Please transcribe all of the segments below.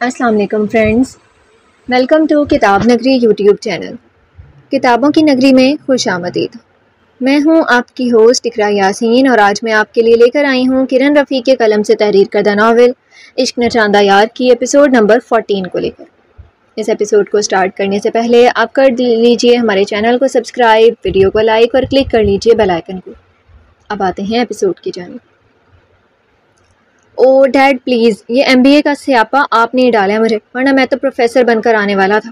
السلام علیکم friends, welcome to کتاب نگری یوٹیوب چینل۔ کتابوں کی نگری میں خوش آمدید۔ میں ہوں آپ کی ہوسٹ اقرا یاسین، اور آج میں آپ کے لیے لے کر آئی ہوں کرن رفیع کے قلم سے تحریر کردہ ناول عشق نچاندہ یار کی ایپیسوڈ نمبر 14 کو لے کر۔ اس ایپیسوڈ کو سٹارٹ کرنے سے پہلے آپ کر لیجئے ہمارے چینل کو سبسکرائب، ویڈیو کو لائک اور کلک کر لیجئے بیل آئیکن کو۔ اب آتے ہیں ایپیسوڈ کی جانب۔ او ڈیڈ پلیز، یہ MBA کا سیاپا آپ نے ڈالا مجھے، ورنہ میں تو پروفیسر بن کر آنے والا تھا۔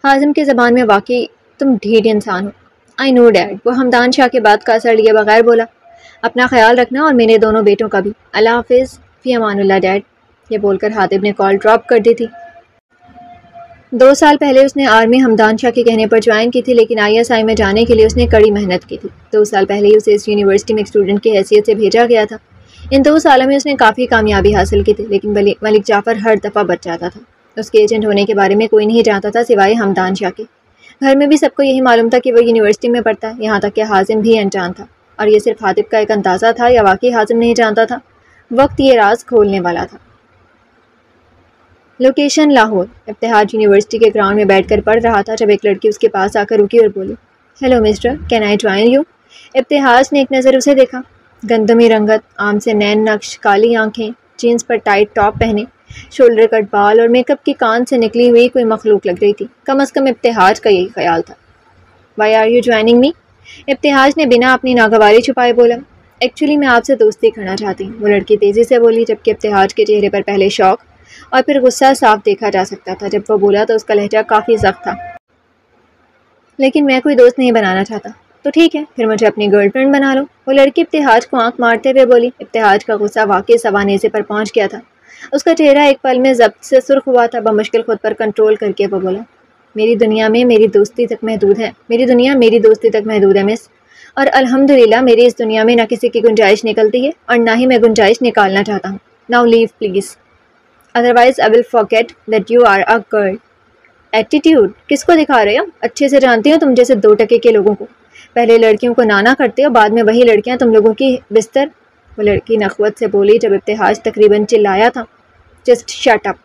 حازم کی زبان میں واقعی تم ڈھیٹ انسان ہو۔ آئی نو ڈیڈ، وہ حمدان شاہ کے بات کا اثر لیے بغیر بولا۔ اپنا خیال رکھنا اور میرے دونوں بیٹوں کا بھی۔ اللہ حافظ، فی امان اللہ ڈیڈ۔ یہ بول کر حاتب نے کال ڈراپ کر دی تھی۔ 2 سال پہلے اس نے آرمی حمدان شاہ کے کہنے پر جوائن کی تھی، لیکن ISI میں جانے کے لیے اس نے کڑی محنت کی تھی۔ 2 سال پہلے ہی اسے اس یونیورسٹی میں ایک اسٹوڈنٹ کی حیثیت سے بھیجا گیا تھا۔ ان 2 سالوں میں اس نے کافی کامیابی حاصل کی تھی، لیکن ملک جعفر ہر دفعہ بچ جاتا تھا۔ اس کے ایجنٹ ہونے کے بارے میں کوئی نہیں جانتا تھا سوائے حمدان شاہ کے۔ گھر میں بھی سب کو یہی معلوم تھا کہ وہ یونیورسٹی میں پڑھتا ہے، یہاں تک کہ حازم بھی انجان تھا، اور یہ صرف حاتب کا ایک اندازہ تھا یا واقعی حازم نہیں جانتا تھا؟ وقت یہ راز کھولنے والا تھا۔ لوکیشن لاہور۔ ابتہاج یونیورسٹی کے گراؤنڈ میں بیٹھ کر پڑھ رہا تھا جب ایک لڑکی اس کے پاس آ کر رکی اور بولی، hello mister, can I join you? Ibtihaj نے ایک نظر اسے دیکھا۔ گندمی رنگت، عام سے نین نقش، کالی آنکھیں، جینس پر ٹائٹ ٹاپ پہنے، شولڈر کٹ بال اور میک اپ کی کان سے نکلی ہوئی کوئی مخلوق لگ رہی تھی۔ کم از کم ابتہاج کا یہی خیال تھا۔ وائی آر یو جوائننگ می؟ ابتہاج نے بنا اپنی ناگواری چھپائے بولا، ایکچولی میں آپ سے دوستی کرنا چاہتی ہوں، وہ لڑکی تیزی سے بولی، جبکہ ابتہاج کے چہرے پر پہلے شوق اور پھر غصہ صاف دیکھا جا سکتا تھا۔ جب وہ بولا تو اس کا لہجہ کافی سخت تھا۔ لیکن میں کوئی دوست نہیں بنانا چاہتا۔ تو ٹھیک ہے، پھر مجھے اپنی گرل فرینڈ بنا لو، وہ لڑکی ابتہاج کو آنکھ مارتے ہوئے بولی۔ ابتہاج کا غصہ واقعی سوانیزے پر پہنچ گیا تھا۔ اس کا چہرہ ایک پل میں ضبط سے سرخ ہوا تھا۔ بمشکل خود پر کنٹرول کر کے وہ بولا، میری دنیا میں میری دوستی تک محدود ہے، میری دنیا میری دوستی تک محدود ہے مس، اور الحمدللہ میری اس دنیا میں نہ کسی کی گنجائش نکلتی ہے اور نہ ہی میں گنجائش نکالنا چاہتا ہوں۔ Now leave please, otherwise I will forget that you are a girl. Attitude کس کو دکھا رہے ہو؟ اچھے سے جانتی ہوں تم جیسے 2 ٹکے کے لوگوں کو۔ پہلے لڑکیوں کو نانا کرتے ہو، بعد میں وہی لڑکیاں تم لوگوں کی بستر۔ وہ لڑکی نخوت سے بولی جب ابتہاج تقریباً چلایا تھا، جسٹ شٹ اپ۔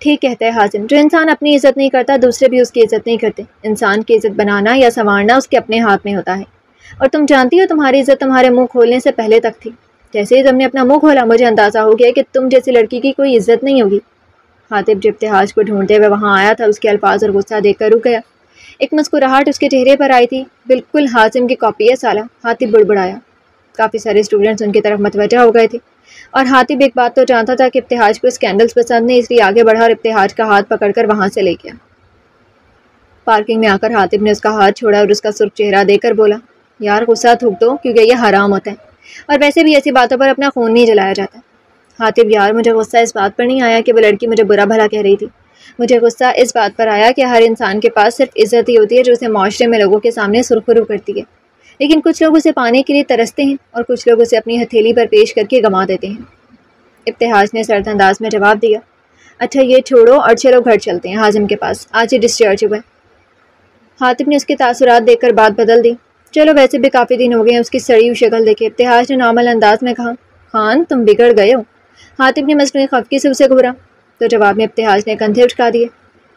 ٹھیک کہتا ہے حازم، جو انسان اپنی عزت نہیں کرتا دوسرے بھی اس کی عزت نہیں کرتے۔ انسان کی عزت بنانا یا سنوارنا اس کے اپنے ہاتھ میں ہوتا ہے، اور تم جانتی ہو تمہاری عزت تمہارے منہ کھولنے سے پہلے تک تھی۔ جیسے ہی تم نے اپنا منہ کھولا مجھے اندازہ ہو گیا کہ تم جیسی لڑکی کی کوئی عزت نہیں ہوگی۔ حاتب جو ابتہاج کو ڈھونڈتے ہوئے وہاں آیا تھا، اس کے الفاظ اور غصہ دیکھ کر رک گیا۔ ایک مسکراہٹ اس کے چہرے پر آئی تھی۔ بالکل حازم کی کاپی ہے سالہ، حاتب بڑبڑایا۔ کافی سارے اسٹوڈنٹس ان کی طرف متوجہ ہو گئے تھے، اور حاتب ایک بات تو جانتا تھا کہ ابتہاج کو اسکینڈلز پسند نہیں، اس لیے آگے بڑھا اور ابتہاج کا ہاتھ پکڑ کر وہاں سے لے گیا۔ پارکنگ میں آ کر حاتب نے اس کا ہاتھ چھوڑا اور اس کا سرخ چہرہ دیکھ کر بولا، یار غصہ تھوک دو، کیونکہ یہ حرام ہوتا ہے، اور ویسے بھی ایسی باتوں پر اپنا خون نہیں جلایا جاتا۔ حاتب، یار مجھے غصہ اس بات پر نہیں آیا کہ وہ لڑکی مجھے برا بھلا کہہ رہی تھی، مجھے غصہ اس بات پر آیا کہ ہر انسان کے پاس صرف عزت ہی ہوتی ہے جو اسے معاشرے میں لوگوں کے سامنے سرخرو کرتی ہے، لیکن کچھ لوگ اسے پانے کے لیے ترستے ہیں اور کچھ لوگ اسے اپنی ہتھیلی پر پیش کر کے گنوا دیتے ہیں۔ ابتہاج نے سرد انداز میں جواب دیا، اچھا یہ چھوڑو اور چلو گھر چلتے ہیں حازم کے پاس، آج ہی ڈسچارج ہوا ہے۔ حاتب نے اس کے تاثرات دیکھ کر بات بدل دی، چلو ویسے بھی کافی دن ہو گئے ہیں۔ اس کی سڑی ہوئی شکل دیکھے ابتہاج نے نارمل انداز میں کہا، خان تم بگڑ گئے ہو۔ حاتب نے مصنوعی خفگی سے اسے گھورا، تو جواب میں ابتہاج نے کندھے اٹھا دیے،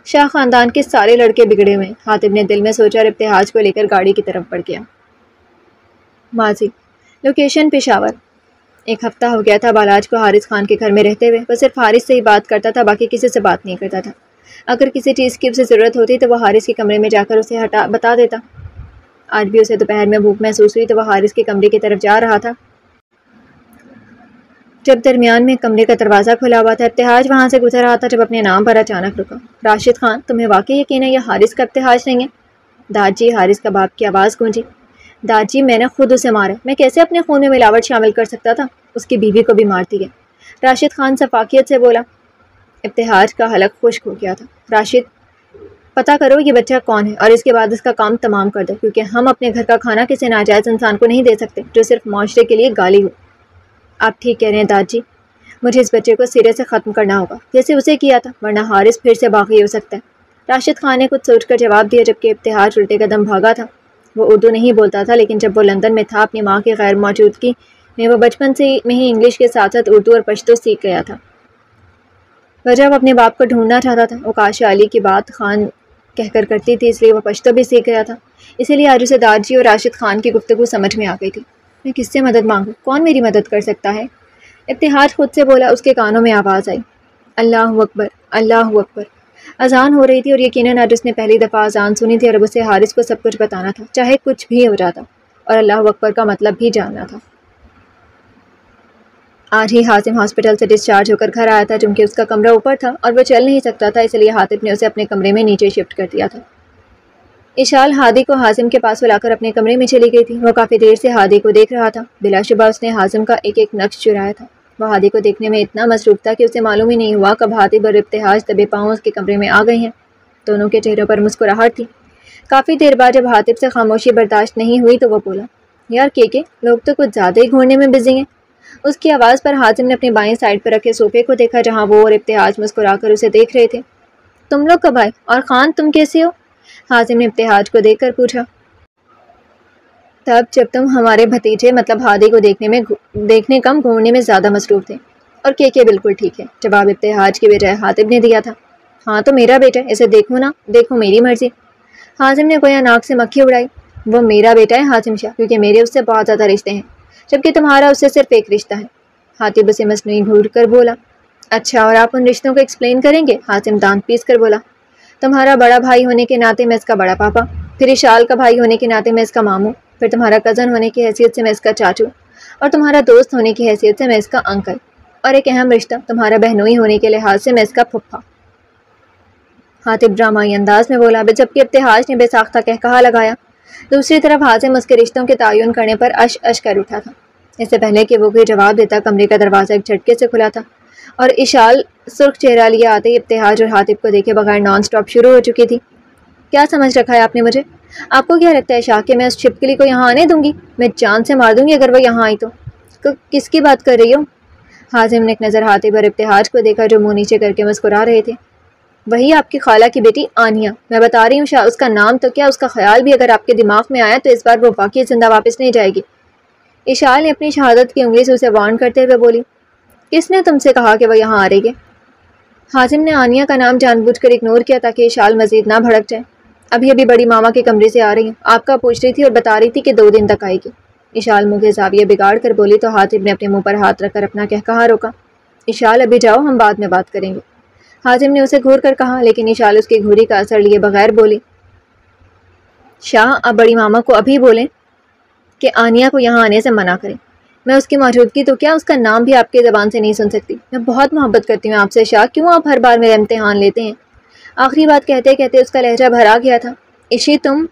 شاہ خاندان کے سارے لڑکے بگڑے ہوئے ہیں، حاتب نے دل میں سوچا اور ابتہاج کو لے کر گاڑی کی طرف بڑھ گیا۔ ماضی، لوکیشن پشاور۔ 1 ہفتہ ہو گیا تھا بالاج کو حارث خان کے گھر میں رہتے ہوئے۔ وہ صرف حارث سے ہی بات کرتا تھا، باقی کسی سے بات نہیں کرتا تھا۔ اگر کسی چیز کی اسے ضرورت ہوتی تو وہ حارث کے کمرے میں جا کر اسے بتا دیتا۔ آج بھی اسے دوپہر میں بھوک محسوس ہوئی تو وہ حارث کے کمرے کی طرف جا رہا تھا، جب درمیان میں کمرے کا دروازہ کھلا ہوا تھا۔ ابتہاج وہاں سے گزر رہا تھا جب اپنے نام پر اچانک رکا۔ راشد خان، تمہیں واقعی یقین ہے یہ حارث کا ابتہاج نہیں ہے؟ داد جی، حارث کا باپ کی آواز گونجی۔ داد جی، میں نے خود اسے مارا، میں کیسے اپنے خون میں ملاوٹ شامل کر سکتا تھا؟ اس کی بیوی کو بھی مارتی ہے، راشد خان سفاکیت سے بولا۔ ابتہاج کا حلق خشک ہو گیا تھا۔ راشد، پتہ کرو یہ بچہ کون ہے اور اس کے بعد اس کا کام تمام کر دو، کیونکہ ہم اپنے گھر کا کھانا کسی ناجائز انسان کو نہیں دے سکتے جو صرف معاشرے کے لیے گالی ہو۔ آپ ٹھیک کہہ رہے ہیں داد جی، مجھے اس بچے کو سرے سے ختم کرنا ہوگا جیسے اسے کیا تھا، ورنہ حارث پھر سے باغی ہو سکتا ہے۔ راشد خان نے کچھ سوچ کر جواب دیا، جبکہ ابتہاج الٹے قدم بھاگا تھا۔ وہ اردو نہیں بولتا تھا، لیکن جب وہ لندن میں تھا اپنی ماں کی غیر موجودگی میں وہ بچپن سے میں ہی انگلش کے ساتھ ساتھ اردو اور پشتو سیکھ گیا تھا۔ وجہ وہ اپنے باپ کو ڈھونڈنا چاہتا تھا۔ وہ کاشا علی کی بات خان کہہ کر کرتی تھی، اس لیے وہ پشتو بھی سیکھ گیا تھا۔ اسی لیے آج اسے دارجی اور راشد خان کی گفتگو سمجھ میں آ گئی تھی۔ میں کس سے مدد مانگوں؟ کون میری مدد کر سکتا ہے؟ ابتہاج خود سے بولا۔ اس کے کانوں میں آواز آئی، اللہ اکبر، اللہ اکبر۔ اذان ہو رہی تھی اور یقیناً آج اس نے پہلی دفعہ اذان سنی تھی اور اب اسے حارث کو سب کچھ بتانا تھا، چاہے کچھ بھی ہو جاتا، اور اللہ اکبر کا مطلب بھی جاننا تھا۔ آج ہی حازم ہاسپٹل سے ڈسچارج ہو کر گھر آیا تھا، چونکہ اس کا کمرہ اوپر تھا اور وہ چل نہیں سکتا تھا، اس لیے حاطب نے اسے اپنے کمرے میں نیچے شفٹ کر دیا تھا۔ اشال ہادی کو حازم کے پاس بلا کر اپنے کمرے میں چلی گئی تھی۔ وہ کافی دیر سے ہادی کو دیکھ رہا تھا۔ بلا شبہ اس نے حازم کا ایک ایک نقش چرایا تھا۔ وہ ہادی کو دیکھنے میں اتنا مصروف تھا کہ اسے معلوم ہی نہیں ہوا کب حاطب اور ابتہاج دبے پاؤں اس کے کمرے میں آ گئے ہیں۔ دونوں کے چہروں پر مسکراہٹ تھی۔ کافی دیر بعد جب حاطب سے خاموشی برداشت نہیں ہوئی تو وہ بولا، یار کے لوگ تو کچھ زیادہ ہی گھوڑنے میں بزی ہیں۔ اس کی آواز پر حازم نے اپنے بائیں سائڈ پر رکھے صوفے کو دیکھا جہاں وہ اور ابتہاج مسکرا کر اسے دیکھ رہے تھے۔ تم لوگ کب آئے؟ اور خان تم کیسے ہو؟ حازم نے ابتہاج کو دیکھ کر پوچھا۔ تب جب تم ہمارے بھتیجے مطلب ہادی کو دیکھنے کم گھوڑنے میں زیادہ مصروف تھے۔ اور کے بالکل ٹھیک ہے، جواب ابتہاج کے بجائے حاطب نے دیا تھا۔ ہاں تو میرا بیٹا ہے، اسے دیکھو نا، دیکھو میری مرضی۔ حازم نے گویا ناک سے مکھی اڑائی۔ وہ میرا بیٹا ہے حازم شاہ، کیونکہ میرے اس سے بہت زیادہ رشتے ہیں، جبکہ تمہارا اس سے صرف ایک رشتہ ہے۔ حاطب اسے مصنوعی گھور کر بولا۔ اچھا، اور آپ ان رشتوں کو ایکسپلین کریں گے؟ حازم دانت پیس کر بولا۔ تمہارا بڑا بھائی ہونے کے ناطے میں اس کا بڑا پاپا، پھر اشال کا بھائی ہونے کے ناطے میں اس کا ماموں، پھر تمہارا کزن ہونے کی حیثیت سے میں اس کا چاچو، اور تمہارا دوست ہونے کی حیثیت سے میں اس کا انکل، اور ایک اہم رشتہ تمہارا بہنوئی ہونے کے لحاظ سے میں اس کا پھپھا۔ حاطب ڈرامائی انداز میں بولا، جبکہ ابتہاج نے بے ساختہ قہقہا لگایا۔ دوسری طرف حازم اس کے رشتوں کے تعین کرنے پر اش کر اٹھا تھا۔ اس سے پہلے کہ وہ کوئی جواب دیتا، کمرے کا دروازہ ایک جھٹکے سے کھلا تھا اور اشال سرخ چہرہ لیے آتے ہی ابتہاج اور حاطب کو دیکھے بغیر نان سٹاپ شروع ہو چکی تھی۔ کیا سمجھ رکھا ہے آپ نے مجھے؟ آپ کو کیا لگتا ہے شاہ کہ میں اس چھپکلی کو یہاں آنے دوں گی؟ میں جان سے مار دوں گی اگر وہ یہاں آئی تو۔ کس کی بات کر رہی ہو؟ حازم نے ایک نظر حاطب اور ابتہاج کو دیکھا جو منہ نیچے کر کے مسکرا رہے تھے۔ وہی آپ کی خالہ کی بیٹی آنیہ، میں بتا رہی ہوں شاہ، اس کا نام تو کیا، اس کا خیال بھی اگر آپ کے دماغ میں آیا تو اس بار وہ واقعی زندہ واپس نہیں جائے گی۔ اشال نے اپنی شہادت کی انگلی سے اسے وارن کرتے ہوئے بولی، کس نے تم سے کہا کہ وہ یہاں آ رہی ہے؟ حازم نے آنیہ کا نام جان بوجھ کر اگنور کیا تاکہ اشال مزید نہ بھڑک جائے۔ ابھی بڑی ماما کے کمرے سے آ رہی ہیں، آپ کا پوچھ رہی تھی اور بتا رہی تھی کہ 2 دن تک آئے گی۔ اشال منہ کے زاویے بگاڑ کر بولی تو حاطب نے اپنے منہ پر ہاتھ رکھ کر اپنا قہقہا روکا۔ اشال ابھی جاؤ، ہم بعد میں بات کریں گے، حازم نے اسے گھور کر کہا، لیکن اشال اس کی گھوری کا اثر لیے بغیر بولی۔ شاہ، آپ بڑی ماما کو ابھی بولیں کہ آنیہ کو یہاں آنے سے منع کریں۔ میں اس کی موجودگی تو کیا، اس کا نام بھی آپ کی زبان سے نہیں سن سکتی۔ میں بہت محبت کرتی ہوں آپ سے شاہ، کیوں آپ ہر بار میرا امتحان لیتے ہیں؟ آخری بات کہتے کہتے اس کا لہجہ بھرا گیا تھا۔ عشی تم؟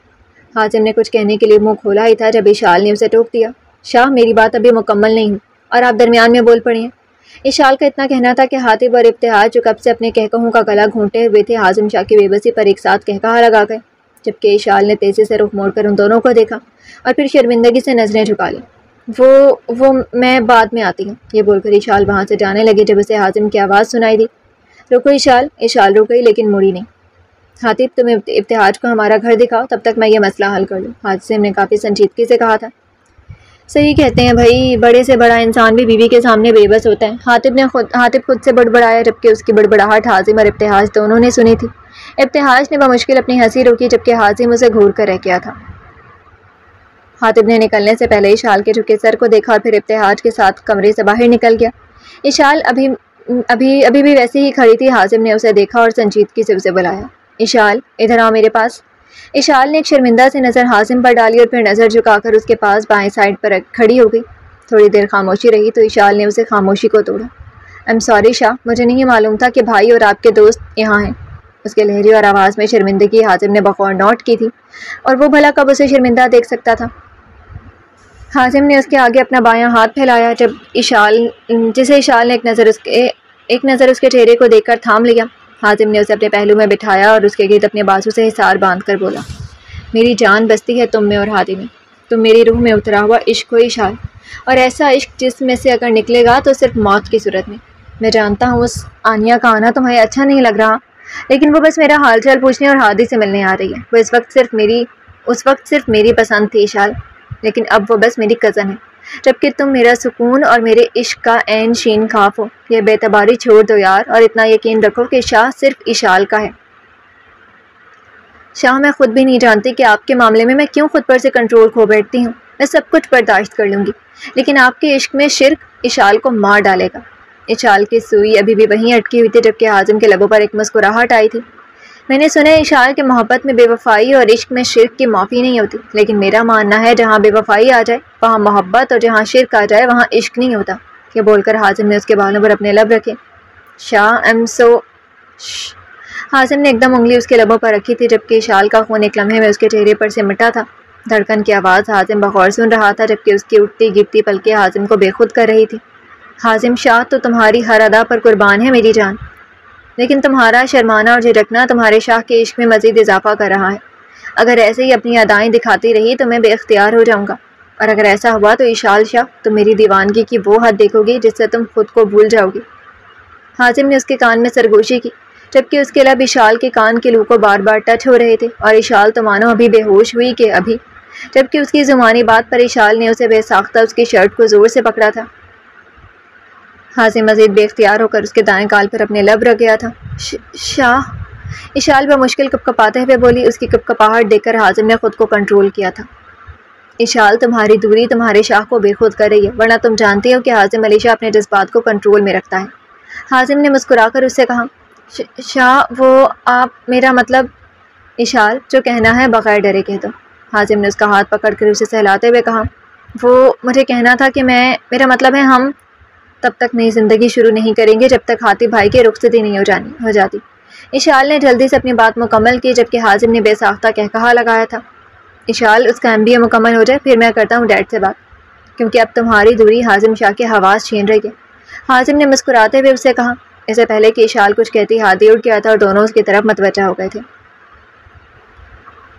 حازم نے کچھ کہنے کے لیے منہ کھولا ہی تھا جب اشال نے اسے ٹوک دیا۔ شاہ، میری بات ابھی مکمل نہیں ہوئی اور آپ درمیان میں بول پڑی ہیں۔ اشال کا اتنا کہنا تھا کہ حاطب اور ابتہاج جو کب سے اپنے قہقہوں کا گلا گھونٹے ہوئے تھے حازم شاہ کی بے بسی پر ایک ساتھ قہقہا لگا گئے، جبکہ اشال نے تیزی سے رخ موڑ کر ان دونوں کو دیکھا اور پھر شرمندگی سے نظریں جھکا لیں۔ وہ میں بعد میں آتی ہوں، یہ بول کر اشال وہاں سے جانے لگی جب اسے حازم کی آواز سنائی دی، رکو اشال رک گئی لیکن مڑی نہیں۔ حاطب، تم ابتہاج کو ہمارا گھر دکھاؤ، تب تک میں یہ مسئلہ حل کر لوں، حازم نے کافی سنجیدگی سے کہا تھا۔ صحیح کہتے ہیں بھائی، بڑے سے بڑا انسان بھی بیوی کے سامنے بے بس ہوتا ہے، حاطب خود سے بڑبڑایا، جبکہ اس کی بڑبڑاہٹ حازم اور ابتہاج دونوں نے سنی تھی۔ ابتہاج نے بمشکل اپنی ہنسی روکی جبکہ حازم اسے گھور کر رہ گیا تھا۔ حاطب نے نکلنے سے پہلے اشال کے جھکے سر کو دیکھا اور پھر ابتہاج کے ساتھ کمرے سے باہر نکل گیا۔ اشال ابھی بھی ویسے ہی کھڑی تھی۔ حازم نے اسے دیکھا اور سنجیدگی سے اسے بلایا، اشال ادھر آؤ میرے پاس۔ اشال نے ایک شرمندہ سے نظر حازم پر ڈالی اور پھر نظر جھکا کر اس کے پاس بائیں سائڈ پر کھڑی ہو گئی۔ تھوڑی دیر خاموشی رہی تو اشال نے اسے خاموشی کو توڑا۔ ایم سوری شاہ، مجھے نہیں معلوم تھا کہ بھائی اور آپ کے دوست یہاں ہیں۔ اس کے لہجے اور آواز میں شرمندگی حازم نے بغور نوٹ کی تھی، اور وہ بھلا کب اسے شرمندہ دیکھ سکتا تھا۔ حازم نے اس کے آگے اپنا بایاں ہاتھ پھیلایا جسے اشال نے ایک نظر اس کے چہرے کو دیکھ کر تھام لیا۔ حازم نے اسے اپنے پہلو میں بٹھایا اور اس کے گرد اپنے بازو سے حصار باندھ کر بولا، میری جان بستی ہے تم میں اور ہادی میں، تم میری روح میں اترا ہوا عشق ہو اشال، اور ایسا عشق جس میں سے اگر نکلے گا تو صرف موت کی صورت میں۔ میں جانتا ہوں اس آنیہ کا آنا تمہیں اچھا نہیں لگ رہا، لیکن وہ بس میرا حال چال پوچھنے اور ہادی سے ملنے آ رہی ہے۔ وہ اس وقت صرف میری پسند تھی اشال، لیکن اب وہ بس میری کزن ہے۔ جبکہ تم میرا سکون اور میرے عشق کا عین شین خواف ہو۔ یہ بے اعتباری چھوڑ دو یار، اور اتنا یقین رکھو کہ شاہ صرف اشال کا ہے۔ شاہ، میں خود بھی نہیں جانتی کہ آپ کے معاملے میں کیوں خود پر سے کنٹرول کھو بیٹھتی ہوں۔ میں سب کچھ برداشت کر لوں گی، لیکن آپ کے عشق میں شرک اشال کو مار ڈالے گا۔ اشال کی سوئی ابھی بھی وہیں اٹکی ہوئی تھی جبکہ حازم کے لبوں پر ایک مسکراہٹ آئی تھی۔ میں نے سنا ہے اشال کے محبت میں بے وفائی اور عشق میں شرک کی معافی نہیں ہوتی، لیکن میرا ماننا ہے جہاں بے وفائی آ جائے وہاں محبت، اور جہاں شرک آ جائے وہاں عشق نہیں ہوتا۔ یہ بول کر حازم نے اس کے بالوں پر اپنے لب رکھے۔ شاہ حازم نے ایک دم انگلی اس کے لبوں پر رکھی تھی جبکہ اشال کا خون ایک لمحے میں اس کے چہرے پر سے مٹا تھا۔ دھڑکن کی آواز حازم بغور سن رہا تھا جبکہ اس کی اٹھتی گرتی پلکیں حازم کو بے خود کر رہی تھی۔ حازم، شاہ تو تمہاری ہر ادا پر قربان ہے میری جان، لیکن تمہارا شرمانا اور جھجکنا تمہارے شاہ کے عشق میں مزید اضافہ کر رہا ہے۔ اگر ایسے ہی اپنی ادائیں دکھاتی رہی تو میں بے اختیار ہو جاؤں گا، اور اگر ایسا ہوا تو اشال شاہ، تم میری دیوانگی کی وہ حد دیکھو گی جس سے تم خود کو بھول جاؤ گی۔ حازم نے اس کے کان میں سرگوشی کی جبکہ اس کے لب اشال کے کان کے لو کو بار بار ٹچ ہو رہے تھے، اور اشال تو مانو ابھی بے ہوش ہوئی کہ ابھی، جبکہ اس کی زمانی بات پر اشال نے اسے بے ساختہ اس کی شرٹ کو زور سے پکڑا تھا۔ حازم مزید بے اختیار ہو کر اس کے دائیں گال پر اپنے لب رکھ گیا تھا۔ شاہ، اشال بمشکل کپکپاتے ہوئے بولی۔ اس کی کپکپاہٹ دیکھ کر حازم نے خود کو کنٹرول کیا تھا۔ اشال، تمہاری دوری تمہارے شاہ کو بے خود کر رہی ہے، ورنہ تم جانتے ہو کہ حازم علی شاہ اپنے جذبات کو کنٹرول میں رکھتا ہے۔ حازم نے مسکرا کر اس سے کہا، شاہ وہ آپ، میرا مطلب۔ اشال، جو کہنا ہے بغیر ڈرے کہہ دو۔ حازم نے اس کا ہاتھ پکڑ کر اسے سہلاتے ہوئے کہا، وہ مجھے کہنا تھا کہ میرا مطلب ہے ہم تب تک نئی زندگی شروع نہیں کریں گے جب تک حاطب بھائی کی رخصتی نہیں ہو جاتی۔ اشال نے جلدی سے اپنی بات مکمل کی جبکہ حازم نے بے ساختہ کہا لگایا تھا، اشال، اس کا MBA مکمل ہو جائے پھر میں کرتا ہوں ڈیڈ سے بات، کیونکہ اب تمہاری دوری حازم شاہ کے حواس چھین رہی ہے۔ حازم نے مسکراتے ہوئے اس سے کہا۔ اس سے پہلے کہ اشال کچھ کہتی ہاتھی اٹھ گیا تھا اور دونوں اس کی طرف متوجہ ہو گئے تھے۔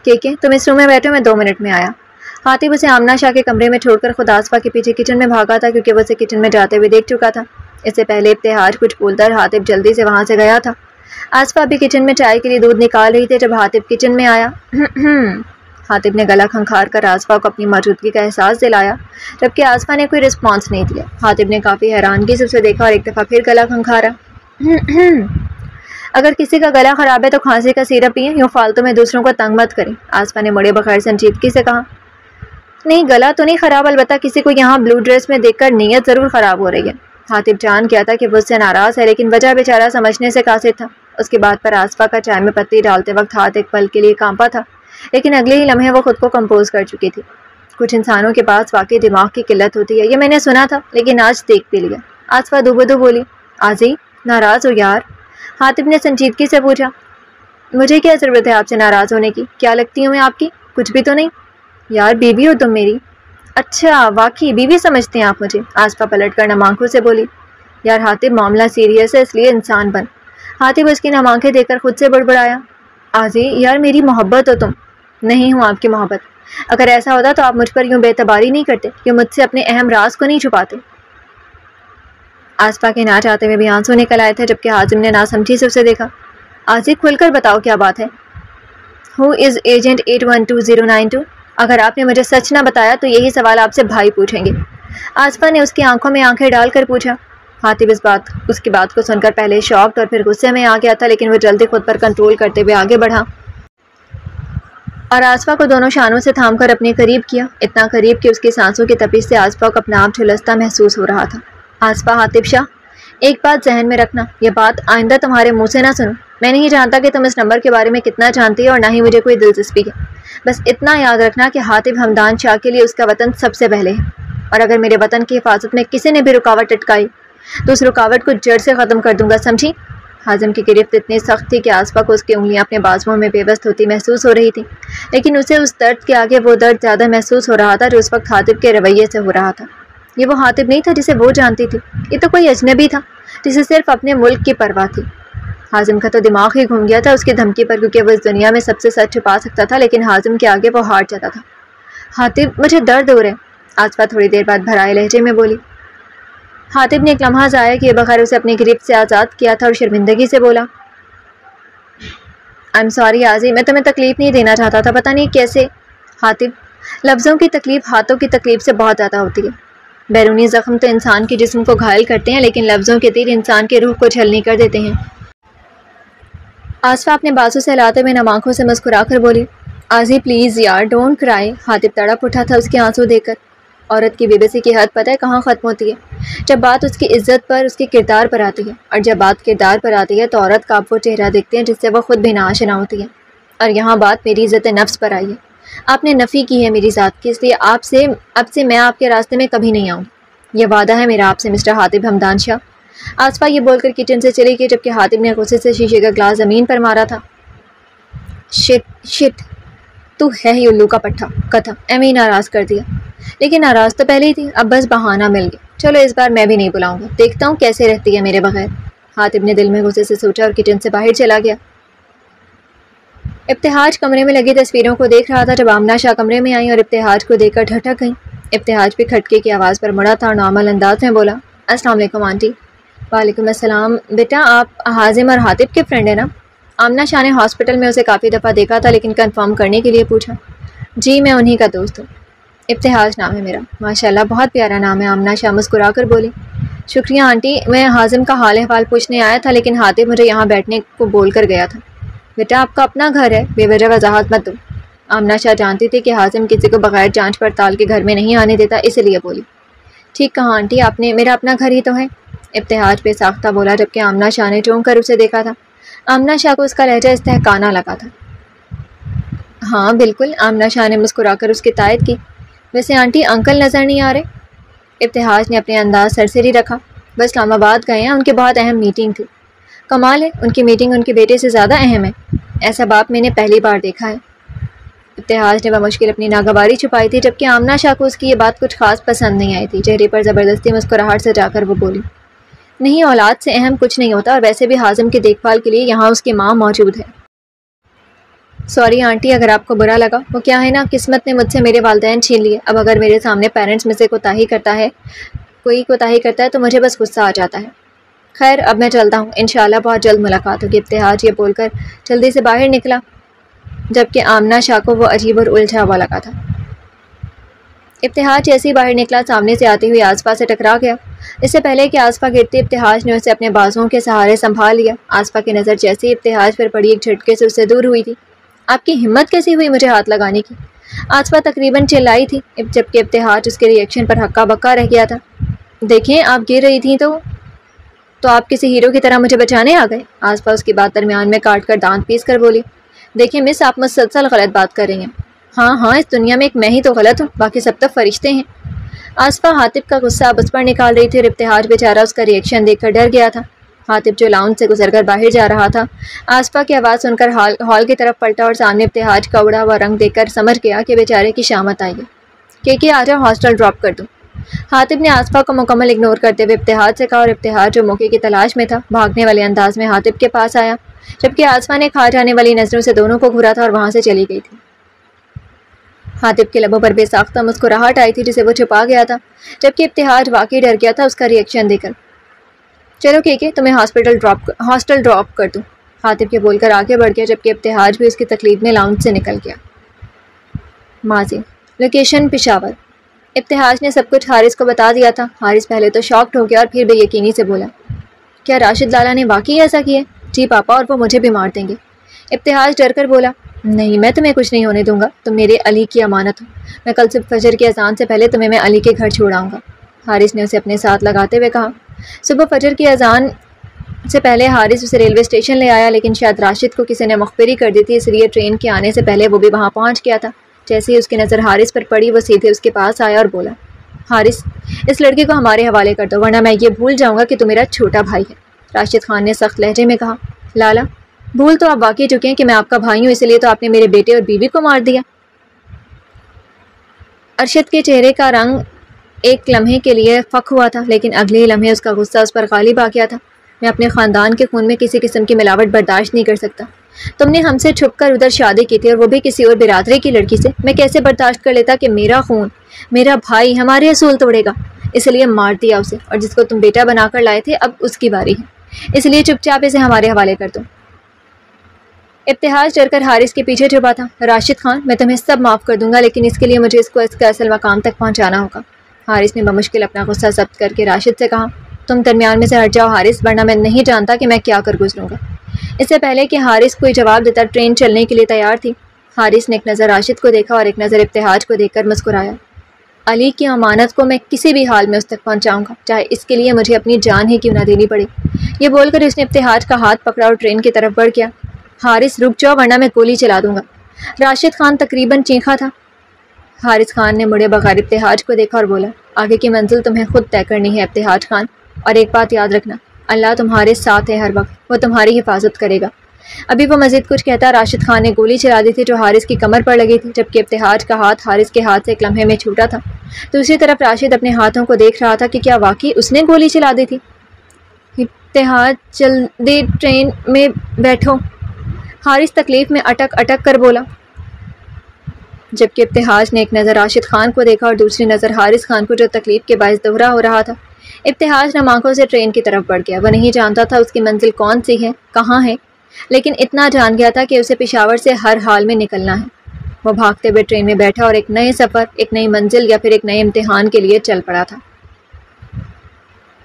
کہ تم اس روم میں بیٹھو، میں 2 منٹ میں آیا۔ حاطب اسے آمنہ شاہ کے کمرے میں چھوڑ کر خود آصفہ کے پیچھے کچن میں بھاگا تھا کیونکہ وہ اسے کچن میں جاتے ہوئے دیکھ چکا تھا۔ اس سے پہلے ابتہاج کچھ بولتا اور حاطب جلدی سے وہاں سے گیا تھا۔ آصفہ ابھی کچن میں چائے کے لیے دودھ نکال رہی تھی جب حاطب کچن میں آیا۔ حاطب نے گلا کھنکھار کر آصفہ کو اپنی موجودگی کا احساس دلایا جبکہ آصفہ نے کوئی رسپانس نہیں دیا۔ حاطب نے کافی حیرانگی سے اسے دیکھا اور ایک دفعہ پھر گلا کھنکھارا۔ اگر کسی کا گلا خراب ہے تو کھانسی کا سیرپ پئیں، یوں فالتو میں دوسروں کو تنگ مت کریں، آصفہ نے مڑے بغیر سنجیدگی سے کہا۔ نہیں، گلا تو نہیں خراب، البتہ کسی کو یہاں بلو ڈریس میں دیکھ کر نیت ضرور خراب ہو رہی ہے۔ حاطب جان کیا تھا کہ وہ اس سے ناراض ہے لیکن وجہ بیچارہ سمجھنے سے قاصر تھا۔ اس کی بات پر آصفہ کا چائے میں پتی ڈالتے وقت ہاتھ ایک پل کے لیے کانپا تھا لیکن اگلے ہی لمحے وہ خود کو کمپوز کر چکی تھی۔ کچھ انسانوں کے پاس واقعی دماغ کی قلت ہوتی ہے، یہ میں نے سنا تھا لیکن آج دیکھ بھی لیا۔ آصفہ دوبدو بولی۔ آزی، ناراض ہو یار؟ حاطب نے سنجیدگی سے پوچھا۔ مجھے کیا ضرورت ہے آپ سے ناراض ہونے کی؟ کیا لگتی ہوں میں آپ کی؟ کچھ بھی تو نہیں۔ یار بیوی ہو تم میری۔ اچھا، واقعی بیوی سمجھتے ہیں آپ مجھے؟ آصفہ پلٹ کر نم آنکھوں سے بولی۔ یار حاطب، معاملہ سیریس ہے اس لیے انسان بن۔ حاطب اس کی نم آنکھیں دیکھ کر خود سے بڑبڑایا۔ آزی، یار میری محبت ہو تم۔ نہیں ہوں آپ کی محبت۔ اگر ایسا ہوتا تو آپ مجھ پر یوں بے اعتباری نہیں کرتے، کہ مجھ سے اپنے اہم راز کو نہیں چھپاتے۔ آصفہ کے نہ چاہتے ہوئے بھی آنسو نکل آئے تھے جبکہ حازم نے ناسمجھی سے اسے دیکھا۔ آزی، کھل کر بتاؤ کیا بات ہے؟ ہو از ایجنٹ 812092؟ اگر آپ نے مجھے سچ نہ بتایا تو یہی سوال آپ سے بھائی پوچھیں گے۔ آصفہ نے اس کی آنکھوں میں آنکھیں ڈال کر پوچھا۔ حاطب اس کی بات کو سن کر پہلے شاکڈ اور پھر غصے میں آ گیا تھا لیکن وہ جلدی خود پر کنٹرول کرتے ہوئے آگے بڑھا اور آصفہ کو دونوں شانوں سے تھام کر اپنے قریب کیا، اتنا قریب کہ اس کی سانسوں کی تپش سے آصفہ کو اپنا آپ جھلستا محسوس ہو رہا تھا۔ آصفہ، حاطب شاہ، ایک بات ذہن میں رکھنا، یہ بات آئندہ تمہارے منہ سے نہ سنوں۔ میں نہیں جانتا کہ تم اس نمبر کے بارے میں کتنا جانتی ہو اور نہ ہی مجھے کوئی دلچسپی ہے، بس اتنا یاد رکھنا کہ حاطب حمدان شاہ کے لیے اس کا وطن سب سے پہلے ہے، اور اگر میرے وطن کی حفاظت میں کسی نے بھی رکاوٹ اٹکائی تو اس رکاوٹ کو جڑ سے ختم کر دوں گا، سمجھی؟ حازم کی گرفت اتنی سخت تھی کہ آصفہ کو اس کی انگلیاں اپنے بازوؤں میں پیوست ہوتی محسوس ہو رہی تھیں، لیکن اسے اس درد کے آگے وہ درد زیادہ محسوس ہو رہا تھا جو اس وقت حاطب کے رویے سے ہو رہا تھا۔ یہ وہ حاطب نہیں تھا جسے وہ جانتی تھی، یہ تو کوئی اجنبی تھا جسے صرف اپنے ملک کی پرواہ تھی۔ حازم کا تو دماغ ہی گھوم گیا تھا اس کی دھمکی پر، کیونکہ وہ اس دنیا میں سب سے سچ چھپا سکتا تھا لیکن حازم کے آگے وہ ہار جاتا تھا۔ حاطب، مجھے درد ہو رہا ہے، آصفہ تھوڑی دیر بعد بھرائے لہجے میں بولی۔ حاطب نے ایک لمحہ ضائع کیے بغیر اسے اپنی گرفت سے آزاد کیا تھا اور شرمندگی سے بولا، آئی ایم سوری آزی، میں تمہیں تکلیف نہیں دینا چاہتا تھا، پتہ نہیں کیسے۔ حاطب، لفظوں کی تکلیف ہاتھوں کی تکلیف سے بہت زیادہ ہوتی ہے۔ بیرونی زخم تو انسان کے جسم کو گھائل کرتے ہیں، لیکن لفظوں کے تیر انسان کے روح کو چھلنی کر دیتے ہیں۔ آصفہ اپنے بازو سے ہلاتے ہوئے نم آنکھوں سے مسکرا کر بولی، آزی پلیز یار ڈونٹ کرائی۔ حاطب تڑپ اٹھا تھا اس کے آنسو دیکھ کر۔ عورت کی بے بسی کی حد پتہ ہے کہاں ختم ہوتی ہے؟ جب بات اس کی عزت پر، اس کے کردار پر آتی ہے، اور جب بات کردار پر آتی ہے تو عورت کا آپ وہ چہرہ دیکھتے ہیں جس سے وہ خود بھی ناآشنا ہوتی ہے۔ اور یہاں بات میری عزت نفس پر آئی ہے۔ آپ نے نفی کی ہے میری ذات کی، اس لیے اب سے میں آپ کے راستے میں کبھی نہیں آؤں گی۔ یہ وعدہ ہے میرا آپ سے مسٹر حاطب حمدان شاہ۔ آصفہ یہ بول کر کچن سے چلی گئی جبکہ حاطب نے غصے سے شیشے کا گلاس زمین پر مارا تھا۔ شٹ تو ہے ہی الو کا پٹھا کتھا، ایویں ہی ناراض کر دیا۔ لیکن ناراض تو پہلے ہی تھی، اب بس بہانہ مل گیا۔ چلو اس بار میں بھی نہیں بلاؤں گا، دیکھتا ہوں کیسے رہتی ہے میرے بغیر۔ حاطب نے دل میں غصے سے سوچا اور کچن سے باہر چلا گیا۔ ابتہاج کمرے میں لگی تصویروں کو دیکھ رہا تھا جب آمنہ شاہ کمرے میں آئیں اور ابتہاج کو دیکھ کر ٹھٹک گئیں۔ ابتہاج بھی کھٹکے کی آواز پر مڑا تھا اور نارمل انداز میں بولا، السلام علیکم آنٹی۔ وعلیکم السلام۔ بیٹا آپ حازم اور حاطب کے فرینڈ ہیں نا؟ آمنہ شاہ نے ہاسپٹل میں اسے کافی دفعہ دیکھا تھا لیکن کنفرم کرنے کے لیے پوچھا۔ جی میں انہی کا دوست ہوں، ابتہاج نام ہے میرا۔ ماشاءاللہ بہت پیارا نام ہے، آمنہ شاہ مسکرا کر بولی۔ شکریہ آنٹی، میں حازم کا حال احوال پوچھنے آیا تھا لیکن حاطب مجھے یہاں بیٹھنے کو بول کر گیا تھا۔ بیٹا آپ کا اپنا گھر ہے، بے وجہ وضاحت مت دو۔ آمنہ شاہ جانتی تھی کہ حازم کسی کو بغیر جانچ پڑتال کے گھر میں نہیں آنے دیتا، اس لیے بولی۔ ٹھیک کہا آنٹی آپ نے، میرا اپنا گھر ہی تو ہے، ابتہاج بے ساختہ بولا جبکہ آمنہ شاہ نے چونک کر اسے دیکھا تھا۔ آمنہ شاہ کو اس کا لہجہ استحقانہ لگا تھا۔ ہاں بالکل، آمنہ شاہ نے مسکرا کر اس کی تائید کی۔ ویسے آنٹی انکل نظر نہیں آ رہے؟ ابتہاج نے اپنے انداز سرسری رکھا۔ بس اسلام آباد گئے ہیں، ان کی بہت اہم میٹنگ تھی۔ کمال ہے، ان کی میٹنگ ان کے بیٹے سے زیادہ اہم ہے، ایسا باپ میں نے پہلی بار دیکھا ہے۔ ابتہاج نے بمشکل اپنی ناگواری چھپائی تھی جبکہ آمنہ شاہ کو اس کی یہ بات کچھ خاص پسند نہیں آئی تھی۔ چہرے پر زبردستی مسکراہٹ سے جا کر وہ بولی، نہیں اولاد سے اہم کچھ نہیں ہوتا، اور ویسے بھی حازم کی دیکھ بھال کے لیے یہاں اس کی ماں موجود ہے۔ سوری آنٹی اگر آپ کو برا لگا، وہ کیا ہے نا، قسمت نے مجھ سے میرے والدین چھین لیے۔ اب اگر میرے سامنے پیرنٹس میں سے کوئی کوتاہی کرتا ہے تو مجھے بس غصہ آ جاتا ہے۔ خیر اب میں چلتا ہوں، انشاءاللہ بہت جلد ملاقات ہوگی۔ ابتہاج یہ بول کر جلدی سے باہر نکلا جبکہ آمنہ شاہ کو وہ عجیب اور الجھا ہوا لگا تھا۔ ابتہاج جیسے ہی باہر نکلا سامنے سے آتی ہوئی آصفہ سے ٹکرا گیا۔ اس سے پہلے کہ آصفہ گرتی ابتہاج نے اسے اپنے بازوؤں کے سہارے سنبھال لیا۔ آصفہ کی نظر جیسے ہی ابتہاج پر پڑی ایک جھٹکے سے اس سے دور ہوئی تھی۔ آپ کی ہمت کیسی ہوئی مجھے ہاتھ لگانے کی؟ آصفہ تقریباً چلائی تھی جبکہ ابتہاج اس کے ری ایکشن پر ہکا بکا رہ گیا تھا۔ دیکھیں آپ گر رہی تھیں تو آپ کسی ہیرو کی طرح مجھے بچانے آ گئے۔ آصفہ اس کی بات درمیان میں کاٹ کر دانت پیس کر بولی، دیکھیں مس آپ مسلسل غلط بات کر رہی ہیں۔ ہاں اس دنیا میں ایک میں ہی تو غلط ہوں، باقی سب تو فرشتے ہیں۔ آصفہ حاطب کا غصہ اب اس پر نکال رہی تھی اور ابتہاج بیچارہ اس کا ری ایکشن دیکھ کر ڈر گیا تھا۔ حاطب جو لاؤنج سے گزر کر باہر جا رہا تھا آصفہ کی آواز سن کر ہال کی طرف پلٹا اور سامنے ابتہاج کا اڑا ہوا رنگ دیکھ کر سمجھ گیا کہ بیچارے کی شامت آئی ہے۔ کہ آ جاؤ ہاسٹل ڈراپ کر دوں۔ حاطب نے آصفہ کو مکمل اگنور کرتے ہوئے ابتہاج سے کہا اور ابتہاج جو موقع کی تلاش میں تھا بھاگنے والے انداز میں حاطب کے پاس آیا جبکہ آصفہ نے کھا جانے والی نظروں سے دونوں کو گھورا تھا اور وہاں سے چلی گئی تھی۔ حاطب کے لبوں پر بے ساختہ مسکراہٹ آئی تھی جسے وہ چھپا گیا تھا جبکہ ابتہاج واقعی ڈر گیا تھا اس کا ری ایکشن دے کر۔ چلو تمہیں ہاسٹل ڈراپ کر دوں، حاطب کے بول کر آگے بڑھ گیا جبکہ ابتہاج بھی اس کی تقلید میں لاؤنج سے نکل گیا۔ ماضی لوکیشن پشاور۔ ابتہاج نے سب کچھ حارث کو بتا دیا تھا۔ حارث پہلے تو شاکڈ ہو گیا اور پھر بے یقینی سے بولا، کیا راشد لالا نے واقعی ایسا کیا؟ جی پاپا، اور وہ مجھے بھی مار دیں گے۔ ابتہاج ڈر کر بولا، نہیں میں تمہیں کچھ نہیں ہونے دوں گا، تم میرے علی کی امانت ہو، میں کل صبح فجر کی اذان سے پہلے تمہیں میں علی کے گھر چھوڑ آؤں گا۔ حارث نے اسے اپنے ساتھ لگاتے ہوئے کہا۔ صبح فجر کی اذان سے پہلے حارث اسے ریلوے اسٹیشن لے آیا لیکن شاید راشد کو کسی نے مخبری کر دی تھی اس لیے ٹرین کے آنے سے پہلے وہ بھی وہاں پہنچ گیا تھا۔ جیسے ہی اس کی نظر حارث پر پڑی وہ سیدھے اس کے پاس آیا اور بولا، حارث اس لڑکی کو ہمارے حوالے کر دو ورنہ میں یہ بھول جاؤں گا کہ تو میرا چھوٹا بھائی ہے۔ راشد خان نے سخت لہجے میں کہا، لالا بھول تو آپ واقعی چکے ہیں کہ میں آپ کا بھائی ہوں، اس لیے تو آپ نے میرے بیٹے اور بیوی کو مار دیا۔ ارشد کے چہرے کا رنگ ایک لمحے کے لیے فک ہوا تھا لیکن اگلے ہی لمحے اس کا غصہ اس پر غالب آ گیا تھا۔ میں اپنے خاندان کے خون میں کسی قسم کی ملاوٹ برداشت نہیں کر سکتا۔ تم نے ہم سے چھپ کر ادھر شادی کی تھی اور وہ بھی کسی اور برادری کی لڑکی سے، میں کیسے برداشت کر لیتا کہ میرا خون، میرا بھائی ہمارے اصول توڑے گا؟ اس لیے مار دیا اسے، اور جس کو تم بیٹا بنا کر لائے تھے اب اس کی باری ہے، اس لیے چپ چاپ اسے ہمارے حوالے کر دو۔ ابتہاج ڈر کر حارث کے پیچھے چھپا تھا۔ راشد خان میں تمہیں سب معاف کر دوں گا لیکن اس کے لیے مجھے اس کو اس کے اصل مقام تک پہنچانا ہوگا۔ حارث نے بمشکل اپنا غصہ ضبط کر کے راشد سے کہا، تم درمیان میں سے ہٹ جاؤ حارث، ورنہ میں نہیں جانتا کہ میں کیا کر گزروں گا۔ اس سے پہلے کہ حارث کوئی جواب دیتا ٹرین چلنے کے لیے تیار تھی۔ حارث نے ایک نظر راشد کو دیکھا اور ایک نظر ابتہاج کو دیکھ کر مسکرایا۔ علی کی امانت کو میں کسی بھی حال میں اس تک پہنچاؤں گا، چاہے اس کے لیے مجھے اپنی جان ہی کیوں نہ دینی پڑے۔ یہ بول کر اس نے ابتہاج کا ہاتھ پکڑا اور ٹرین کی طرف بڑھ گیا۔ حارث رک جاؤ ورنہ میں گولی چلا دوں گا، راشد خان تقریباً چیخا تھا۔ حارث خان نے مڑے بغیر ابتہاج کو دیکھا اور بولا، آگے کی منزل تمہیں خود طے کرنی ہے ابتہاج خان، اور ایک بات یاد رکھنا، اللہ تمہارے ساتھ ہے ہر وقت، وہ تمہاری حفاظت کرے گا۔ ابھی وہ مزید کچھ کہتا راشد خان نے گولی چلا دی تھی جو حارث کی کمر پر لگی تھی، جبکہ ابتہاج کا ہاتھ حارث کے ہاتھ سے ایک لمحے میں چھوٹا تھا۔ دوسری طرف راشد اپنے ہاتھوں کو دیکھ رہا تھا کہ کیا واقعی اس نے گولی چلا دی تھی۔ ابتہاج جلدی ٹرین میں بیٹھو، حارث تکلیف میں اٹک اٹک کر بولا، جبکہ ابتہاج نے ایک نظر راشد خان کو دیکھا اور دوسری نظر حارث خان کو جو تکلیف کے باعث دوہرا ہو رہا تھا۔ ابتہاج نم آنکھوں سے ٹرین کی طرف بڑھ گیا۔ وہ نہیں جانتا تھا اس کی منزل کون سی ہے، کہاں ہے، لیکن اتنا جان گیا تھا کہ اسے پشاور سے ہر حال میں نکلنا ہے۔ وہ بھاگتے ہوئے ٹرین میں بیٹھا اور ایک نئے سفر، ایک نئی منزل یا پھر ایک نئے امتحان کے لیے چل پڑا تھا۔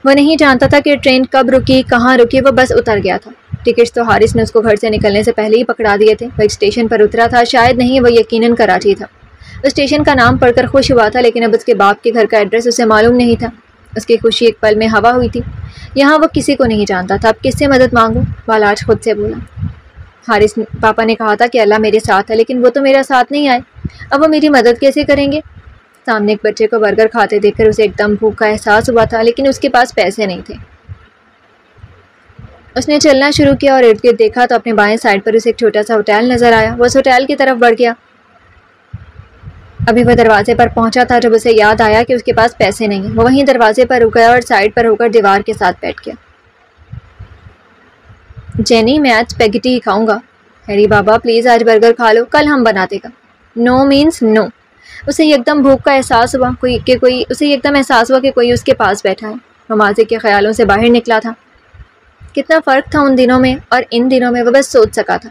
وہ نہیں جانتا تھا کہ ٹرین کب رکی، کہاں رکی، وہ بس اتر گیا تھا۔ ٹکٹس تو حارث نے اس کو گھر سے نکلنے سے پہلے ہی پکڑا دیے تھے۔ وہ ایک اسٹیشن پر اترا تھا، شاید نہیں، وہ یقیناً کراچی تھا۔ وہ اسٹیشن کا نام پڑھ کر خوش ہوا تھا، لیکن اب اس کے باپ کے گھر کا ایڈریس اسے معلوم نہیں تھا۔ اس کی خوشی ایک پل میں ہوا ہوئی تھی۔ یہاں وہ کسی کو نہیں جانتا تھا، اب کس سے مدد مانگوں؟ بالاج خود سے بولا۔ حارث پاپا نے کہا تھا کہ اللہ میرے ساتھ ہے، لیکن وہ تو میرا ساتھ نہیں آئے، اب وہ میری مدد کیسے کریں گے؟ سامنے ایک بچے کو برگر کھاتے دیکھ کر اسے ایک دم بھوک کا احساس ہوا تھا، لیکن اس کے پاس پیسے نہیں تھے۔ اس نے چلنا شروع کیا اور ارد گرد دیکھا تو اپنے بائیں سائڈ پر اسے ایک چھوٹا سا ہوٹل نظر آیا۔ وہ اس ہوٹل کی طرف بڑھ گیا۔ ابھی وہ دروازے پر پہنچا تھا جب اسے یاد آیا کہ اس کے پاس پیسے نہیں ہیں۔ وہ وہیں دروازے پر رک گیا اور سائڈ پر ہو کر دیوار کے ساتھ بیٹھ گیا۔ جینی، میں آج اسپیگیٹی ہی کھاؤں گا۔ ہیری بابا پلیز آج برگر کھا لو، کل ہم بناتے گا۔ نو مینس نو۔ اسے یکدم بھوک کا احساس ہوا کہ کوئی اس کے پاس بیٹھا ہے۔ وہ ماضی کے خیالوں سے باہر نکلا تھا۔ کتنا فرق تھا ان دنوں میں اور ان دنوں میں، وہ بس سوچ سکا تھا۔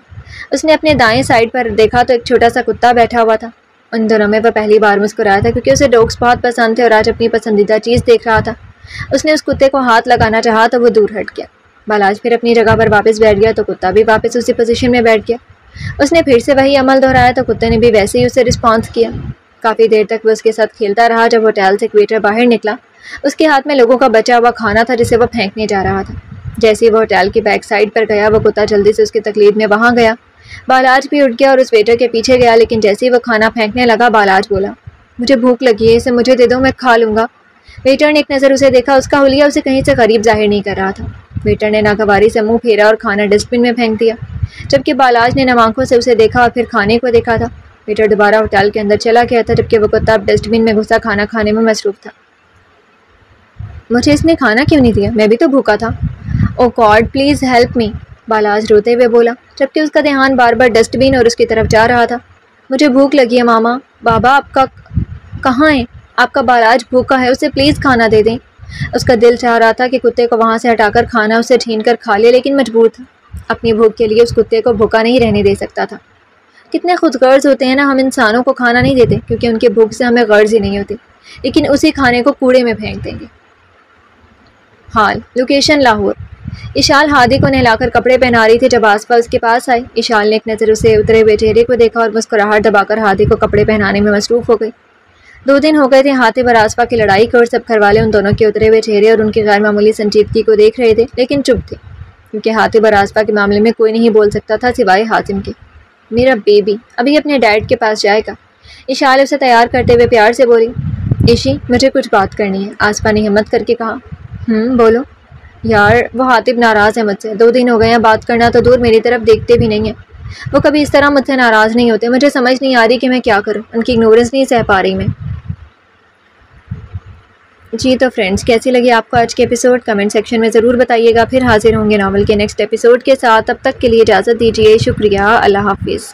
اس نے اپنے دائیں سائڈ پر دیکھا تو ایک چھوٹا سا کتا بیٹھا ہوا تھا۔ ان دنوں میں وہ پہلی بار مسکرایا تھا کیونکہ اسے ڈاگس بہت پسند تھے اور آج اپنی پسندیدہ چیز دیکھ رہا تھا۔ اس نے اس کتے کو ہاتھ لگانا چاہا تو وہ دور ہٹ گیا۔ بالاج پھر اپنی جگہ پر واپس بیٹھ گیا تو کتا بھی واپس اسی پوزیشن میں بیٹھ گیا۔ اس نے پھر سے وہی عمل دہرایا تو کتے نے بھی ویسے ہی اسے رسپانس کیا۔ کافی دیر تک وہ اس کے ساتھ کھیلتا رہا۔ جب ہوٹل سے ایک ویٹر باہر نکلا، اس کے ہاتھ میں لوگوں کا بچا ہوا کھانا تھا جسے وہ پھینکنے جا رہا تھا۔ جیسے ہی وہ ہوٹل کی بیک سائڈ پر گیا، وہ کتا جلدی سے اس کی تقلید میں وہاں گیا۔ بالاج بھی اٹھ گیا اور اس ویٹر کے پیچھے گیا، لیکن جیسے ہی وہ کھانا پھینکنے لگا، بالاج بولا، مجھے بھوک لگی ہے، اسے مجھے دے دو، میں کھا لوں گا۔ ویٹر نے ایک نظر اسے دیکھا، اس کا حلیہ اسے کہیں سے غریب ظاہر نہیں کر رہا تھا۔ ویٹر نے ناگواری سے منہ پھیرا اور کھانا ڈسٹ بن میں پھینک دیا، جبکہ بالاج نے نم آنکھوں سے اسے دیکھا اور پھر کھانے کو دیکھا تھا۔ ویٹر دوبارہ ہوٹل کے اندر چلا گیا تھا، جبکہ وہ کتا اب ڈسٹ بن میں گھسا کھانا کھانے میں مصروف تھا۔ مجھے اس نے کھانا کیوں نہیں دیا؟ میں بھی تو بھوکا تھا۔ Oh God please help me, Balaj روتے ہوئے بولا، جبکہ اس کا دھیان بار بار ڈسٹ بن اور اس کی طرف جا رہا تھا۔ مجھے بھوک لگی ہے ماما۔ بابا آپ کا کہاں ہے؟ آپ کا بالاج بھوکا ہے، اسے پلیز کھانا دے دیں۔ اس کا دل چاہ رہا تھا کہ کتے کو وہاں سے ہٹا کر کھانا اسے چھین کر کھا لے، لیکن مجبور تھا۔ اپنی بھوک کے لیے اس کتے کو بھوکا نہیں رہنے دے سکتا تھا۔ کتنے خود غرض ہوتے ہیں نا، ہم انسانوں کو کھانا نہیں دیتے کیونکہ ان کے بھوک سے ہمیں غرض ہی نہیں ہوتی، لیکن اسی کھانے کو کوڑے میں پھینک دیں گے۔ حال لوکیشن لاہور۔ اشال ہادی کو نہلا کر کپڑے پہنا رہی تھی جب آسفا اس کے پاس آئی۔ اشال نے ایک نظر اسے اترے ہوئے چہرے کو دیکھا اور مسکراہٹ دبا کر ہادی کو کپڑے پہنانے میں مصروف ہو گئی۔ 2 دن ہو گئے تھے حاتب اور آسفا کی لڑائی کو، اور سب گھر والے ان دونوں کے اترے ہوئے چہرے اور ان کی غیر معمولی سنجیدگی کو دیکھ رہے تھے، لیکن چپ تھے کیونکہ حاتب اور آسفا کے معاملے میں کوئی نہیں بول سکتا تھا سوائے حاتم کے۔ میرا بیبی ابھی اپنے ڈیڈ کے پاس جائے گا، اشال اسے تیار کرتے ہوئے پیار سے بولی۔ ایشی مجھے کچھ بات کرنی ہے، آسفا نے ہمت کر کے کہا۔ بولو۔ یار وہ حاتب ناراض ہے مجھ سے، 2 دن ہو گئے ہیں، بات کرنا تو دور میری طرف دیکھتے بھی نہیں ہیں۔ وہ کبھی اس طرح مجھ سے ناراض نہیں ہوتے، مجھے سمجھ نہیں آ رہی کہ میں کیا کروں، ان کی اگنورنس نہیں سہ پا رہی میں۔ جی تو فرینڈز، کیسی لگی آپ کو آج کے ایپیسوڈ؟ کمنٹ سیکشن میں ضرور بتائیے گا۔ پھر حاضر ہوں گے ناول کے نیکسٹ ایپیسوڈ کے ساتھ، تب تک کے لیے اجازت دیجیے، شکریہ، اللہ حافظ۔